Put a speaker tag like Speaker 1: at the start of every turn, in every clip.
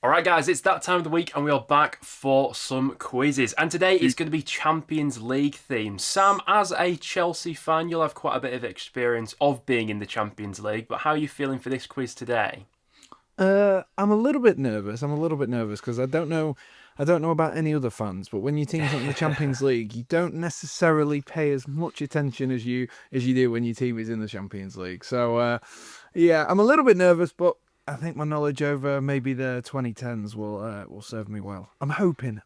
Speaker 1: Alright guys, it's that time of the week and we are back for some quizzes. And today it's going to be Champions League themed. Sam, as a Chelsea fan, you'll have quite a bit of experience of being in the Champions League, but how are you feeling for this quiz today?
Speaker 2: I'm a little bit nervous. Because I don't know. I don't know about any other fans, but when your team's not in the Champions League, you don't necessarily pay as much attention as you do when your team is in the Champions League. So, yeah, I'm a little bit nervous, but I think my knowledge over maybe the 2010s will serve me well. I'm hoping.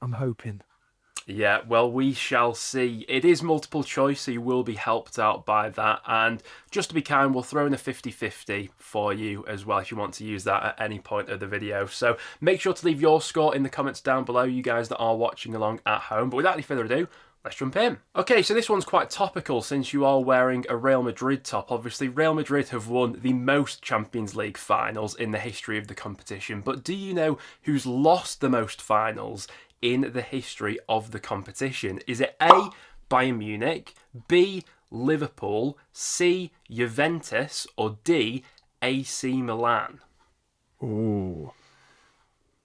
Speaker 1: Yeah, well, we shall see. It is multiple choice, so you will be helped out by that. And just to be kind, we'll throw in a 50-50 for you as well if you want to use that at any point of the video. So make sure to leave your score in the comments down below, you guys that are watching along at home. But without any further ado, let's jump in. Okay, so this one's quite topical since you are wearing a Real Madrid top. Obviously, Real Madrid have won the most Champions League finals in the history of the competition. But do you know who's lost the most finals in the history of the competition? Is it A, Bayern Munich, B, Liverpool, C, Juventus, or D, AC Milan?
Speaker 2: Ooh.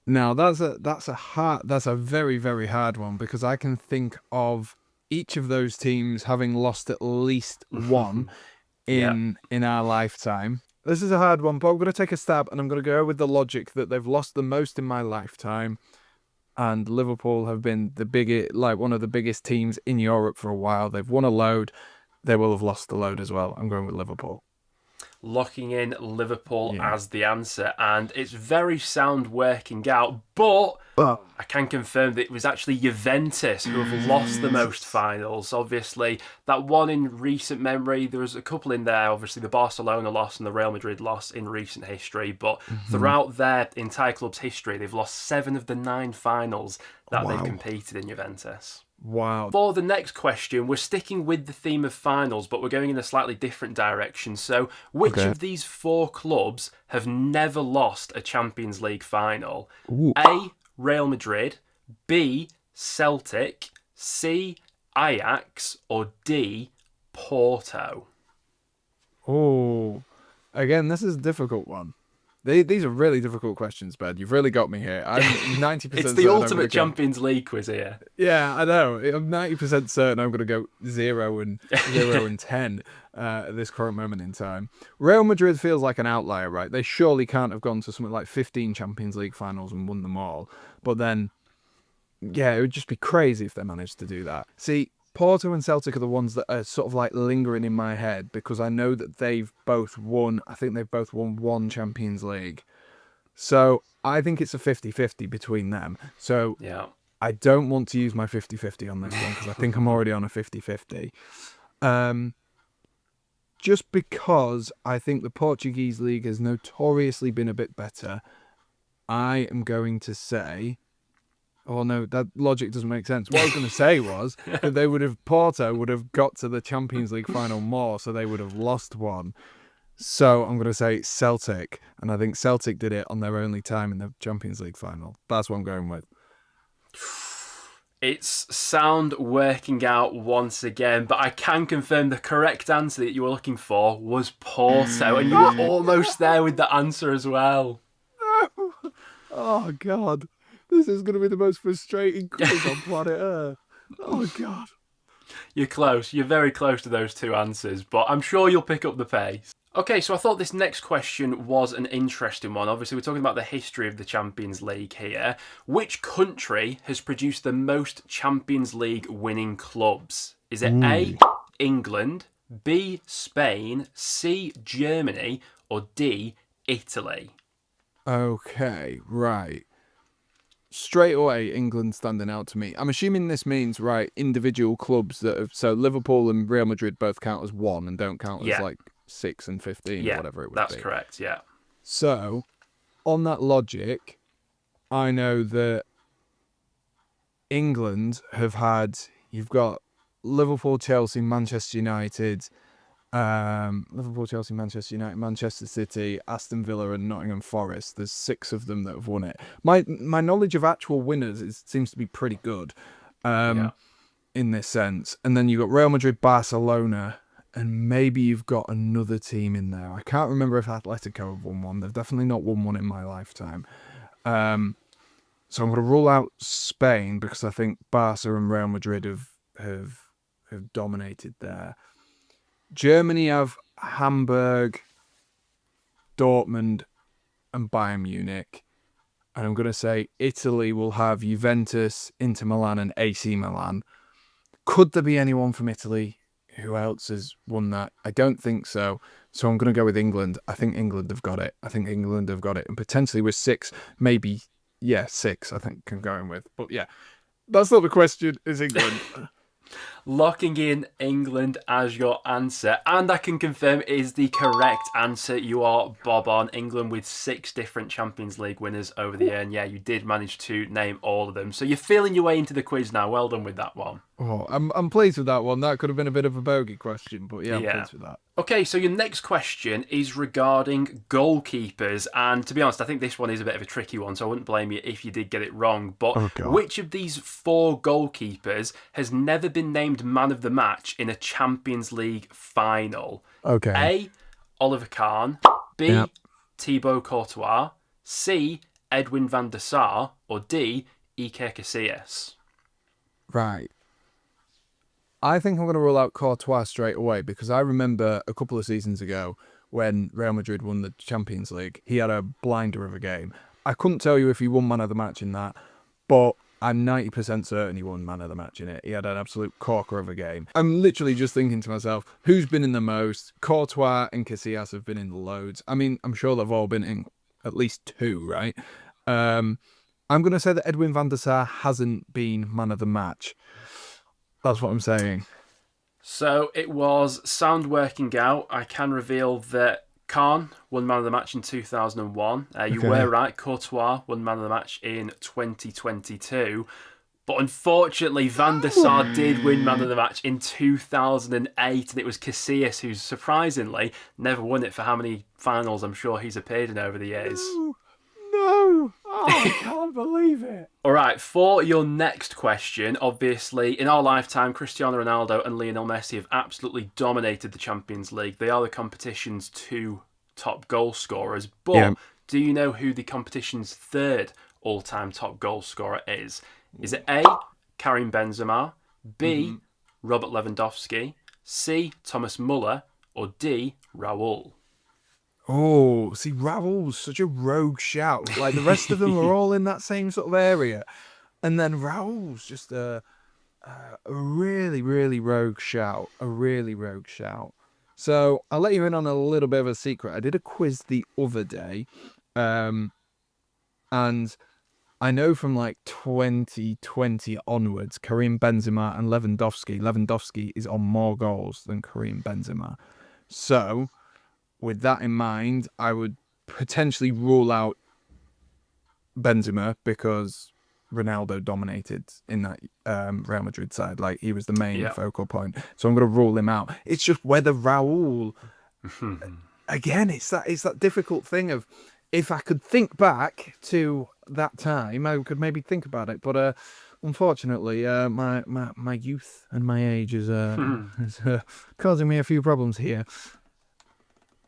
Speaker 2: Now that's a very, very hard one because I can think of each of those teams having lost at least one in our lifetime. This is a hard one, but I'm going to take a stab and I'm going to go with the logic that they've lost the most in my lifetime. And Liverpool have been one of the biggest teams in Europe for a while. They've won a load. They will have lost the load as well. I'm going with Liverpool.
Speaker 1: Locking in Liverpool as the answer, and it's very sound working out, but I can confirm that it was actually Juventus who have lost the most finals. Obviously, that one in recent memory, there was a couple in there, obviously the Barcelona loss and the Real Madrid loss in recent history, but throughout their entire club's history, they've lost 7 of the 9 finals that they've competed in, Juventus.
Speaker 2: Wow.
Speaker 1: For the next question, we're sticking with the theme of finals, but we're going in a slightly different direction. So, which of these 4 clubs have never lost a Champions League final?
Speaker 2: Ooh.
Speaker 1: A, Real Madrid, B, Celtic, C, Ajax, or D, Porto?
Speaker 2: Oh, again, this is a difficult one. These are really difficult questions, Ben. You've really got me here. I'm 90%
Speaker 1: It's the ultimate Champions League quiz here.
Speaker 2: Yeah, I know. I'm 90% certain I'm going to go 0 and 10 at this current moment in time. Real Madrid feels like an outlier, right? They surely can't have gone to something like 15 Champions League finals and won them all. But then, yeah, it would just be crazy if they managed to do that. See, Porto and Celtic are the ones that are sort of like lingering in my head because I know that they've both won. I think they've both won 1 Champions League. So I think it's a 50-50 between them. So I don't want to use my 50-50 on this one because I think I'm already on a 50-50. Just because I think the Portuguese league has notoriously been a bit better, I am going to say... Oh no, that logic doesn't make sense. What I was going to say was that Porto would have got to the Champions League final more, so they would have lost one. So I'm going to say Celtic, and I think Celtic did it on their only time in the Champions League final. That's what I'm going with.
Speaker 1: It's sound working out once again, but I can confirm the correct answer that you were looking for was Porto, and you were almost there with the answer as well.
Speaker 2: Oh God. This is going to be the most frustrating quiz on planet Earth. Oh, God.
Speaker 1: You're close. You're very close to those 2 answers, but I'm sure you'll pick up the pace. Okay, so I thought this next question was an interesting one. Obviously, we're talking about the history of the Champions League here. Which country has produced the most Champions League winning clubs? Is it A, England, B, Spain, C, Germany, or D, Italy?
Speaker 2: Okay, right. Straight away, England standing out to me. I'm assuming this means, right, individual clubs that have... So Liverpool and Real Madrid both count as 1 and don't count as like 6 and 15 or whatever it would be.
Speaker 1: That's correct, yeah.
Speaker 2: So, on that logic, I know that England have had... You've got Liverpool, Chelsea, Manchester United... Liverpool, Chelsea, Manchester United, Manchester City, Aston Villa and Nottingham Forest. There's 6 of them that have won it. My knowledge of actual winners seems to be pretty good in this sense. And then you've got Real Madrid, Barcelona, and maybe you've got another team in there. I can't remember if Atletico have won one. They've definitely not won one in my lifetime. So I'm going to rule out Spain because I think Barca and Real Madrid have dominated there. Germany have Hamburg, Dortmund, and Bayern Munich. And I'm going to say Italy will have Juventus, Inter Milan, and AC Milan. Could there be anyone from Italy? Who else has won that? I don't think so. So I'm going to go with England. I think England have got it. And potentially with six, maybe, yeah, six, I think I'm going with. But yeah, that's not the question, is England.
Speaker 1: Locking in England as your answer, and I can confirm it is the correct answer. You are bob on. England with 6 different Champions League winners over the year, and yeah, you did manage to name all of them. So you're feeling your way into the quiz now. Well done with that one.
Speaker 2: Oh, I'm pleased with that one. That could have been a bit of a bogey question, but yeah, I'm
Speaker 1: Yeah.
Speaker 2: pleased with that.
Speaker 1: Okay, so your next question is regarding goalkeepers, and to be honest, I think this one is a bit of a tricky one, so I wouldn't blame you if you did get it wrong. But
Speaker 2: Oh, God.
Speaker 1: which of these 4 goalkeepers has never been named man of the match in a Champions League final?
Speaker 2: Okay.
Speaker 1: A. Oliver Kahn, B.
Speaker 2: Yep.
Speaker 1: Thibaut Courtois, C. Edwin van der Sar, or D. Iker Casillas?
Speaker 2: Right. I think I'm going to rule out Courtois straight away because I remember a couple of seasons ago when Real Madrid won the Champions League, he had a blinder of a game. I couldn't tell you if he won man of the match in that, but I'm 90% certain he won man of the match in it. He had an absolute corker of a game. I'm literally just thinking to myself, who's been in the most? Courtois and Casillas have been in loads. I mean, I'm sure they've all been in at least 2, right? I'm going to say that Edwin van der Sar hasn't been man of the match. That's what I'm saying.
Speaker 1: So it was sound working out. I can reveal that Kahn won man of the match in 2001. You were right. Courtois won man of the match in 2022. But unfortunately, Van der Sar did win man of the match in 2008. And it was Casillas who, surprisingly, never won it for how many finals I'm sure he's appeared in over the years.
Speaker 2: No! Oh, I can't believe it.
Speaker 1: All right, for your next question, obviously, in our lifetime, Cristiano Ronaldo and Lionel Messi have absolutely dominated the Champions League. They are the competition's 2 top goal scorers. But do you know who the competition's 3rd all-time top goal scorer is? Is it A, Karim Benzema, B, Robert Lewandowski, C, Thomas Muller, or D, Raul?
Speaker 2: Oh, see, Raul's such a rogue shout. Like, the rest of them are all in that same sort of area. And then Raul's just a really, really rogue shout. So I'll let you in on a little bit of a secret. I did a quiz the other day. And I know from like 2020 onwards, Karim Benzema and Lewandowski is on more goals than Karim Benzema. So with that in mind, I would potentially rule out Benzema because Ronaldo dominated in that Real Madrid side. Like, he was the main focal point. So I'm going to rule him out. It's just whether Raul, again, it's that difficult thing of, if I could think back to that time, I could maybe think about it. But unfortunately, my youth and my age is causing me a few problems here.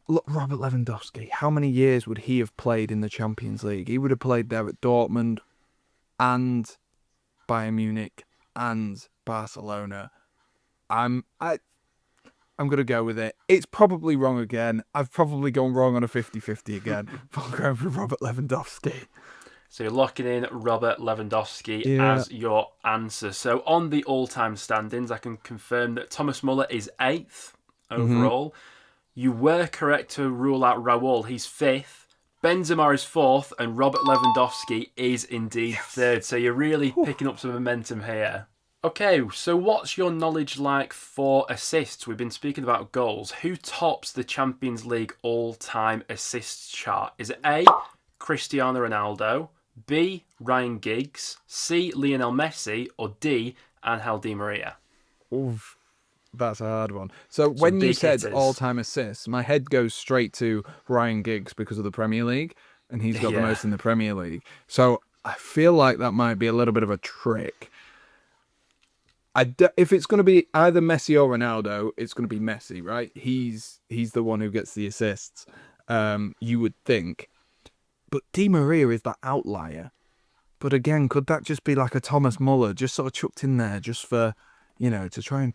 Speaker 2: Look, Robert Lewandowski, how many years would he have played in the Champions League? He would have played there at Dortmund and Bayern Munich and Barcelona. I'm going to go with it. It's probably wrong again. I've probably gone wrong on a 50-50 again. But I'm going for Robert Lewandowski.
Speaker 1: So you're locking in Robert Lewandowski as your answer. So on the all-time standings, I can confirm that Thomas Muller is 8th overall. You were correct to rule out Raul. He's 5th. Benzema is 4th. And Robert Lewandowski is indeed 3rd. So you're really picking up some momentum here. Okay, so what's your knowledge like for assists? We've been speaking about goals. Who tops the Champions League all-time assists chart? Is it A, Cristiano Ronaldo, B, Ryan Giggs, C, Lionel Messi, or D, Angel Di Maria?
Speaker 2: Oof. That's a hard one. So when you said
Speaker 1: hitters.
Speaker 2: all-time assists, my head goes straight to Ryan Giggs because of the Premier League, and he's got the most in the Premier League. So I feel like that might be a little bit of a trick. If it's going to be either Messi or Ronaldo, it's going to be Messi, right? He's the one who gets the assists, you would think. But Di Maria is that outlier. But again, could that just be like a Thomas Muller, just sort of chucked in there, just for, to try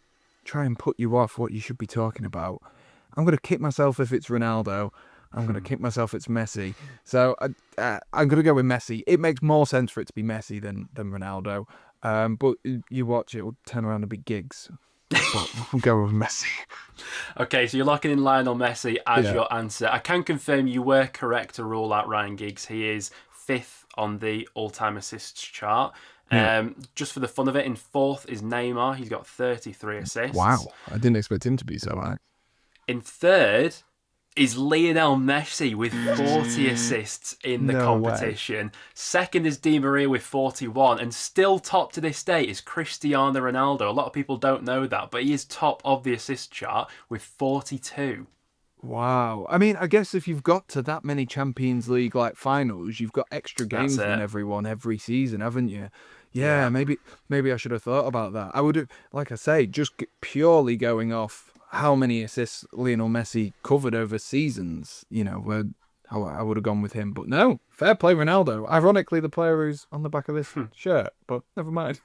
Speaker 2: and put you off what you should be talking about? I'm gonna kick myself if it's Ronaldo. I'm gonna kick myself if it's Messi. So I'm gonna go with Messi. It makes more sense for it to be Messi than Ronaldo. But you watch, it will turn around and be Giggs. But we'll go with Messi.
Speaker 1: Okay, so you're locking in Lionel Messi as
Speaker 2: Yeah.
Speaker 1: your answer. I can confirm you were correct to rule out Ryan Giggs. He is fifth on the all-time assists chart.
Speaker 2: Yeah.
Speaker 1: Just for the fun of it, in fourth is Neymar. He's got 33 assists.
Speaker 2: Wow, I didn't expect him to be so high.
Speaker 1: In third is Lionel Messi with 40 assists in the
Speaker 2: No way.
Speaker 1: competition. Second is Di Maria with 41, and still top to this day is Cristiano Ronaldo. A lot of people don't know that, but he is top of the assist chart with 42.
Speaker 2: Wow. I mean, I guess if you've got to that many Champions League like finals, you've got extra
Speaker 1: That's
Speaker 2: games than
Speaker 1: it.
Speaker 2: everyone every season, haven't you?
Speaker 1: Yeah.
Speaker 2: Yeah, maybe I should have thought about that. I would have, like I say, just purely going off how many assists Lionel Messi covered over seasons, where how I would have gone with him. But no, fair play Ronaldo. Ironically, the player who's on the back of this shirt, but never mind.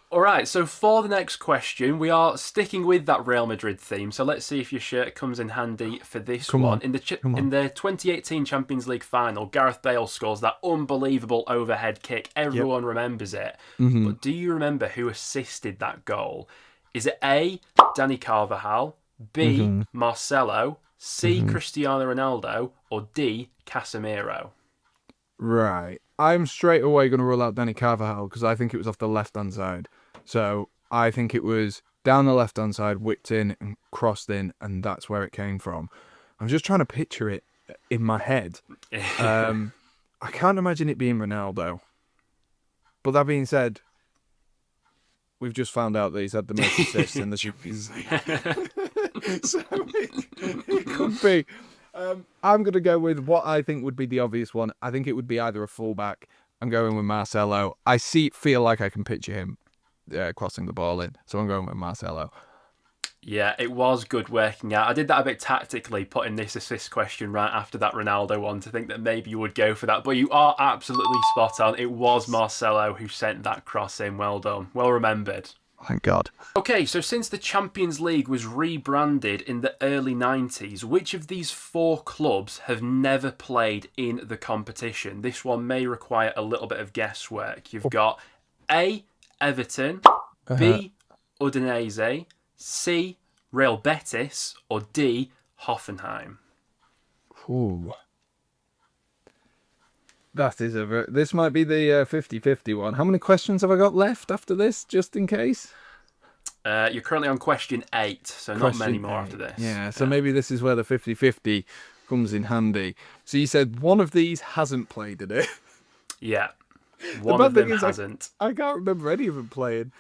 Speaker 1: All right, so for the next question, we are sticking with that Real Madrid theme. So let's see if your shirt comes in handy for this
Speaker 2: Come
Speaker 1: one.
Speaker 2: on,
Speaker 1: In the
Speaker 2: come on.
Speaker 1: in the 2018 Champions League final, Gareth Bale scores that unbelievable overhead kick. Everyone remembers it. But do you remember who assisted that goal? Is it A, Danny Carvajal, B, Marcelo, C, Cristiano Ronaldo, or D, Casemiro?
Speaker 2: Right. I'm straight away going to rule out Danny Carvajal because I think it was off the left-hand side. So I think it was down the left-hand side, whipped in and crossed in, and that's where it came from. I'm just trying to picture it in my head. I can't imagine it being Ronaldo. But that being said, we've just found out that he's had the most assists in the Champions League. So it could be. I'm going to go with what I think would be the obvious one. I think it would be either a fullback. I'm going with Marcelo. Feel like I can picture him crossing the ball in. So I'm going with Marcelo.
Speaker 1: Yeah, it was good working out. I did that a bit tactically, putting this assist question right after that Ronaldo one to think that maybe you would go for that. But you are absolutely spot on. It was Marcelo who sent that cross in. Well done. Well remembered.
Speaker 2: Thank God.
Speaker 1: Okay, so since the Champions League was rebranded in the early 90s, which of these four clubs have never played in the competition? This one may require a little bit of guesswork. You've got A, Everton, B, Udinese, C, Real Betis, or D, Hoffenheim?
Speaker 2: Ooh. That is this might be the 50-50 one. How many questions have I got left after this, just in case?
Speaker 1: You're currently on question 8, so not many more after this.
Speaker 2: Yeah, so maybe this is where the 50-50 comes in handy. So you said one of these hasn't played in it.
Speaker 1: Yeah. One
Speaker 2: bad
Speaker 1: of them
Speaker 2: thing is
Speaker 1: hasn't.
Speaker 2: I can't remember any of them playing.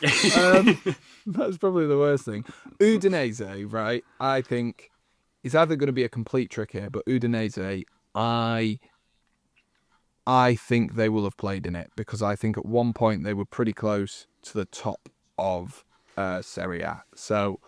Speaker 2: That's probably the worst thing. Udinese, right? I think it's either going to be a complete trick here, but Udinese, I think they will have played in it because I think at one point they were pretty close to the top of Serie A. So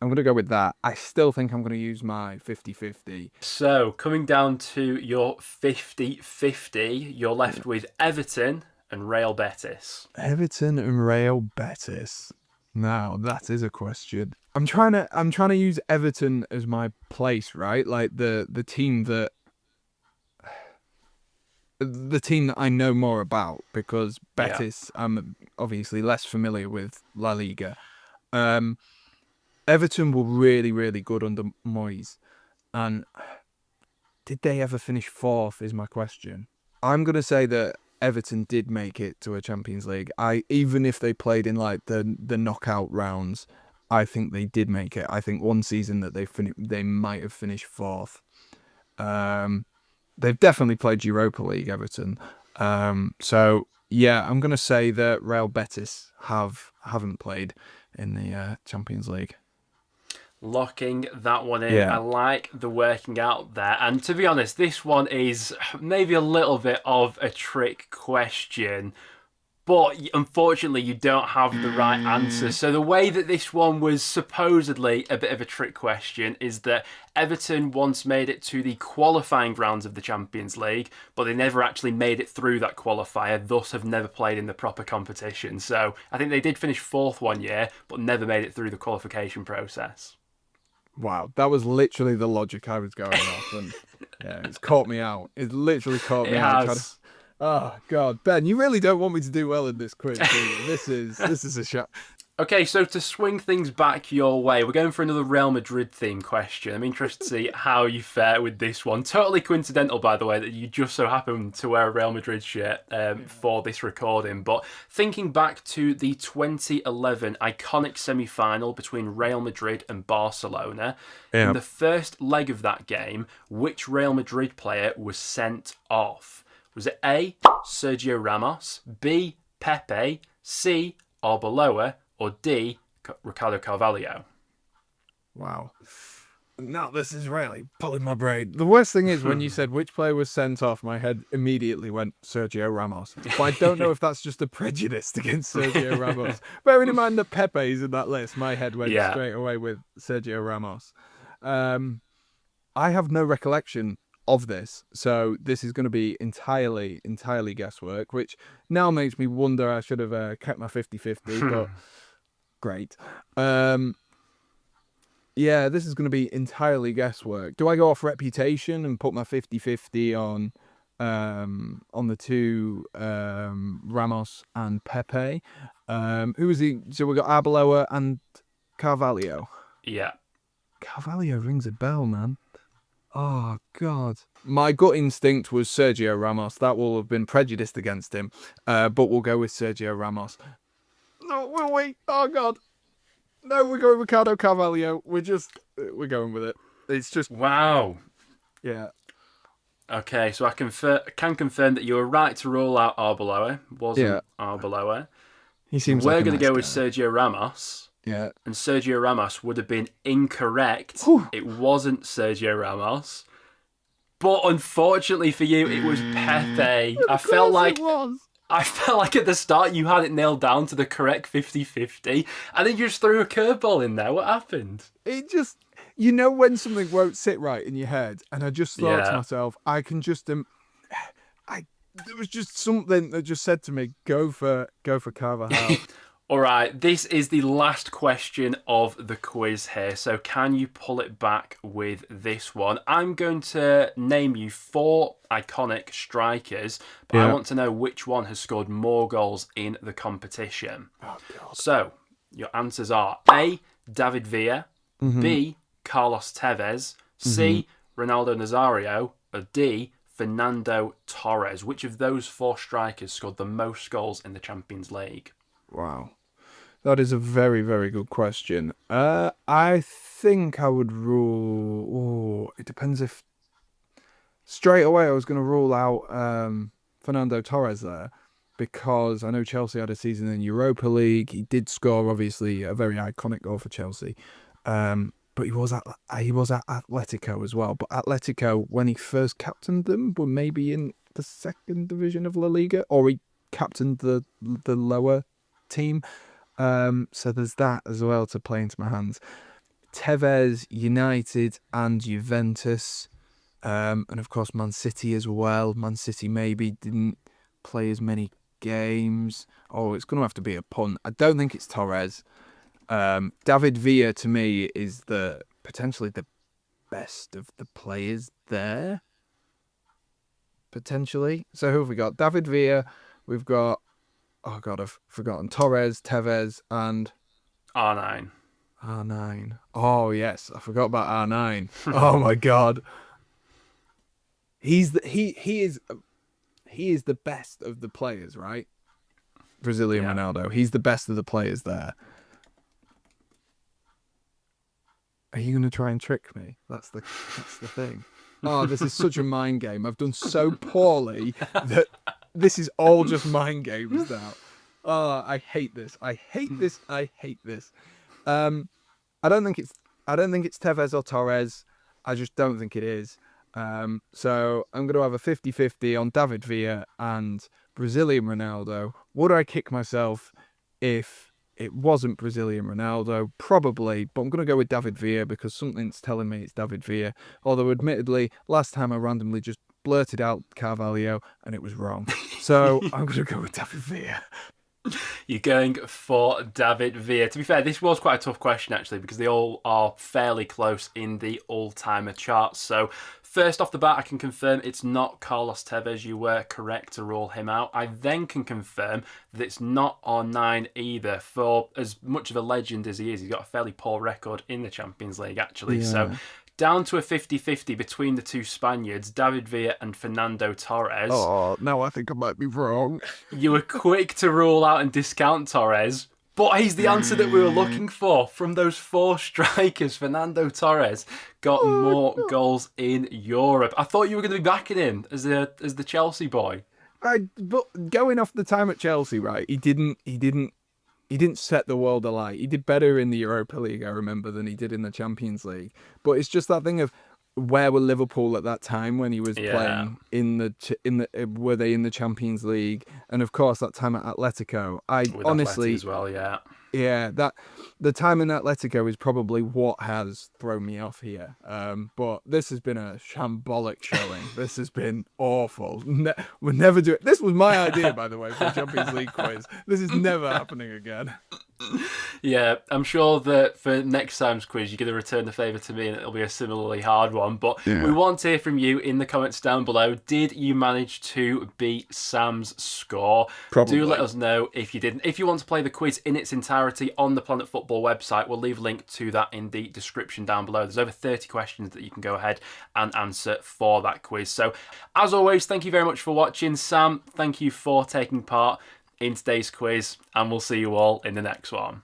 Speaker 2: I'm going to go with that. I still think I'm going to use my 50-50.
Speaker 1: So, coming down to your 50-50, you're left with Everton and Real Betis.
Speaker 2: Everton and Real Betis. Now that is a question. I'm trying to use Everton as my place, right? Like the team that I know more about because Betis I'm obviously less familiar with La Liga. Everton were really, really good under Moyes. And did they ever finish fourth is my question. I'm going to say that Everton did make it to a Champions League. Even if they played in like the knockout rounds, I think they did make it. I think one season that they might have finished fourth. They've definitely played Europa League, Everton. So yeah, I'm going to say that Real Betis haven't played in the Champions League.
Speaker 1: Locking that one in.
Speaker 2: Yeah.
Speaker 1: I like the working out there. And to be honest, this one is maybe a little bit of a trick question. But unfortunately, you don't have the right answer. So the way that this one was supposedly a bit of a trick question is that Everton once made it to the qualifying rounds of the Champions League, but they never actually made it through that qualifier, thus have never played in the proper competition. So I think they did finish fourth one year, but never made it through the qualification process.
Speaker 2: Wow, that was literally the logic I was going off, and yeah, it's caught me out. It literally caught
Speaker 1: It
Speaker 2: me out.
Speaker 1: has.
Speaker 2: Oh God, Ben, you really don't want me to do well in this quiz, do you? This is a shot.
Speaker 1: Okay, so to swing things back your way, we're going for another Real Madrid theme question. I'm interested to see how you fare with this one. Totally coincidental, by the way, that you just so happen to wear a Real Madrid shirt for this recording. But thinking back to the 2011 iconic semi-final between Real Madrid and Barcelona, in the first leg of that game, which Real Madrid player was sent off? Was it A, Sergio Ramos, B, Pepe, C, Arbeloa, or D, Ricardo Carvalho?
Speaker 2: Wow. No, this is really pulling my brain. The worst thing is when you said which player was sent off, my head immediately went Sergio Ramos. But I don't know if that's just a prejudice against Sergio Ramos. Bearing in mind that Pepe's in that list, my head went straight away with Sergio Ramos. I have no recollection of this, so this is going to be entirely guesswork, which now makes me wonder I should have kept my 50-50, but great. Yeah, this is going to be entirely guesswork. Do I go off reputation and put my 50-50 on the two Ramos and Pepe? Who was he? So we got Arbeloa and Carvalho.
Speaker 1: Yeah.
Speaker 2: Carvalho rings a bell, man. Oh, God. My gut instinct was Sergio Ramos. That will have been prejudiced against him. But we'll go with Sergio Ramos. No, will we? Oh, God. No, we're going Ricardo Carvalho. We're going with it. It's just...
Speaker 1: Wow.
Speaker 2: Yeah.
Speaker 1: Okay, so I can confirm that you were right to rule out Arbeloa. Wasn't Arbeloa.
Speaker 2: He seems
Speaker 1: We're
Speaker 2: like
Speaker 1: going to go with
Speaker 2: guy.
Speaker 1: Sergio Ramos.
Speaker 2: Yeah.
Speaker 1: And Sergio Ramos would have been incorrect. It wasn't Sergio Ramos. But unfortunately for you, it was Pepe. I felt like at the start you had it nailed down to the correct 50-50, and then you just threw a curveball in there. What happened?
Speaker 2: It just, when something won't sit right in your head, and I just thought to myself, I can just, there was just something that just said to me, go for Carvajal.
Speaker 1: All right, this is the last question of the quiz here, so can you pull it back with this one? I'm going to name you 4 iconic strikers, but I want to know which one has scored more goals in the competition.
Speaker 2: Oh, God.
Speaker 1: So, your answers are A, David Villa, B, Carlos Tevez, C, Ronaldo Nazario, or D, Fernando Torres. Which of those 4 strikers scored the most goals in the Champions League?
Speaker 2: Wow. That is a very, very good question. I think I would rule... Oh, it depends if... Straight away, I was going to rule out Fernando Torres there, because I know Chelsea had a season in Europa League. He did score, obviously, a very iconic goal for Chelsea. But he was at Atletico as well. But Atletico, when he first captained them, were maybe in the 2nd division of La Liga, or he captained the lower team. So there's that as well to play into my hands. Tevez, United and Juventus, and of course Man City as well. Man City maybe didn't play as many games. Oh, it's going to have to be a punt. I don't think it's Torres. David Villa to me is potentially the best of the players there. Potentially. So who have we got? David Villa. We've got... Oh, God, I've forgotten. Torres, Tevez, and...
Speaker 1: R9.
Speaker 2: R9. Oh, yes. I forgot about R9. Oh, my God. He is the best of the players, right? Brazilian Ronaldo. He's the best of the players there. Are you going to try and trick me? That's the thing. Oh, this is such a mind game. I've done so poorly that... This is all just mind games now. Oh, I hate this. I hate this. I hate this. I don't think it's Tevez or Torres. I just don't think it is. So I'm going to have a 50-50 on David Villa and Brazilian Ronaldo. Would I kick myself if it wasn't Brazilian Ronaldo? Probably, but I'm going to go with David Villa because something's telling me it's David Villa. Although, admittedly, last time I randomly just blurted out Carvalho and it was wrong. So I'm going to go with David Villa.
Speaker 1: You're going for David Villa. To be fair, this was quite a tough question, actually, because they all are fairly close in the all-timer charts. So, first off the bat, I can confirm it's not Carlos Tevez. You were correct to rule him out. I then can confirm that it's not R9 either. For as much of a legend as he is, he's got a fairly poor record in the Champions League, actually.
Speaker 2: Yeah.
Speaker 1: So, down to a 50-50 between the two Spaniards, David Villa and Fernando Torres.
Speaker 2: Oh, now I think I might be wrong.
Speaker 1: You were quick to rule out and discount Torres, but he's the answer that we were looking for. From those four strikers, Fernando Torres got more goals in Europe. I thought you were going to be backing him as the Chelsea boy.
Speaker 2: But going off the time at Chelsea, right? He didn't set the world alight. He did better in the Europa League, I remember, than he did in the Champions League. But it's just that thing of where were Liverpool at that time when he was playing were they in the Champions League? And of course that time at Atletico.
Speaker 1: With
Speaker 2: honestly
Speaker 1: Atleti as well, yeah.
Speaker 2: Yeah, that the time in Atletico is probably what has thrown me off here. But this has been a shambolic showing. This has been awful. We'll never do it. This was my idea, by the way, for a Champions League quiz. This is never happening again.
Speaker 1: Yeah, I'm sure that for next time's quiz, you're going to return the favour to me and it'll be a similarly hard one. But we want to hear from you in the comments down below. Did you manage to beat Sam's score?
Speaker 2: Probably.
Speaker 1: Do let us know if you didn't. If you want to play the quiz in its entirety on the Planet Football website, we'll leave a link to that in the description down below. There's over 30 questions that you can go ahead and answer for that quiz. So, as always, thank you very much for watching. Sam, thank you for taking part in today's quiz, and we'll see you all in the next one.